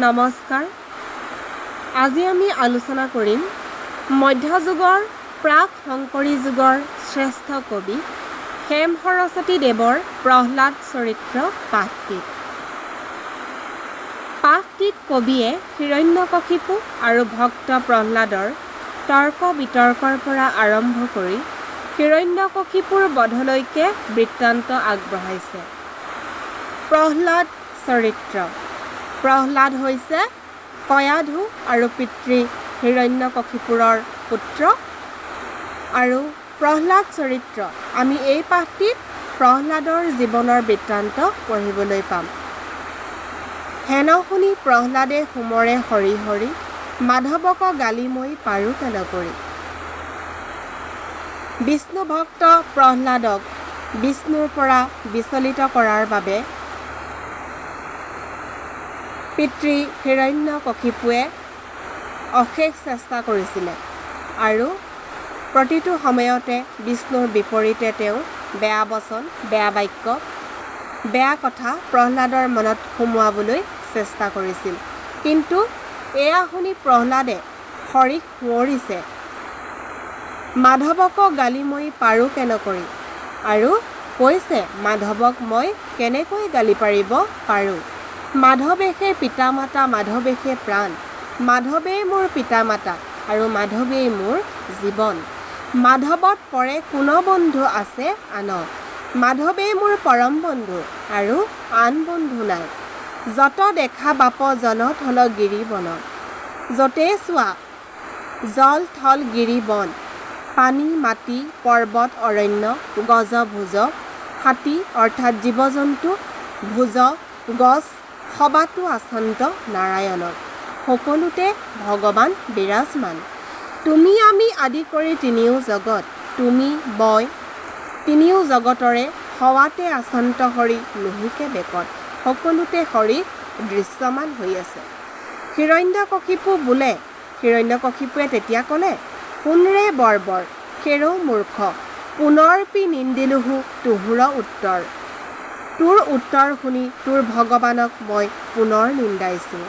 নমস্কাৰ। আজি আমি আলোচনা কৰিম মধ্যযুগৰ প্ৰাক শংকৰী যুগৰ শ্ৰেষ্ঠ কবি হেম সৰস্বতী দেৱৰ প্ৰহ্লাদ চৰিত্ৰ পাঠটিত। পাঠটিত কবিয়ে হিৰণ্যকশিপু আৰু ভক্ত প্ৰহ্লাদৰ তৰ্ক বিতৰ্কৰ পৰা আৰম্ভ কৰি হিৰণ্যকশিপুৰ বধলৈকে বৃত্তান্ত আগবঢ়াইছে। প্ৰহ্লাদ চৰিত্ৰ। প্ৰহ্লাদ হৈছে কয়াধু আৰু পিতৃ হিৰণ্যকশিপুৰৰ পুত্ৰ। আৰু প্ৰহ্লাদ চৰিত্ৰ আমি এই পাঠটিত প্ৰহ্লাদৰ জীৱনৰ বৃত্তান্ত পঢ়িবলৈ পাম। হেন শুনি প্ৰহ্লাদে সুমৰে হৰি হৰি, মাধৱক গালি মই পাৰো কেন কৰি। বিষ্ণু ভক্ত প্ৰহ্লাদক বিষ্ণুৰ পৰা বিচলিত কৰাৰ বাবে পিতৃ হিৰণ্যকশিপুৱে অশেষ চেষ্টা কৰিছিলে আৰু প্ৰতিটো সময়তে বিষ্ণুৰ বিপৰীতে তেওঁ বেয়া বচন, বেয়া বাক্য, বেয়া কথা প্ৰহ্লাদৰ মনত সোমোৱাবলৈ চেষ্টা কৰিছিল। কিন্তু এয়া শুনি প্ৰহ্লাদে হৰিক সুঁৱৰিছে, মাধৱক গালি মই পাৰো কেন কৰি, আৰু কৈছে মাধৱক মই কেনেকৈ গালি পাৰিব পাৰোঁ। মাধৱেহে পিতা মাতা, মাধৱেহে প্ৰাণ, মাধৱেই মোৰ পিতা মাতা আৰু মাধৱেই মোৰ জীৱন। মাধৱত পৰে কোন বন্ধু আছে আন, মাধৱেই মোৰ পৰম বন্ধু আৰু আন বন্ধু নাই। যত দেখা বাপ জন থল গিৰি বন, যতে চোৱা জল থল গিৰি বন, পানী মাটি পৰ্বত অৰণ্য গজ ভুজ, হাতী অৰ্থাৎ জীৱ জন্তু, ভুজ গছ, সবাতো আচন্ত নাৰায়ণ, সকলোতে ভগৱান বিৰাজমান। তুমি আমি আদি কৰি তিনিও জগত, তুমি বয় তিনিও জগতৰে, সৱাতে আচন্ত হৰি নোহোকে বেকত, সকলোতে হৰি দৃশ্যমান হৈ আছে। হিৰণ্যকশিপু বোলে, হিৰণ্যকশিপুৱে তেতিয়া ক'লে, শুনৰে বৰ্বৰ সেৰৌ মূৰ্খ, পুনৰ পি নিন্দিলোহু তুহুৰ উত্তৰ। তোৰ উত্তৰ শুনি তোৰ ভগৱানক মই পুনৰ নিন্দাইছোঁ।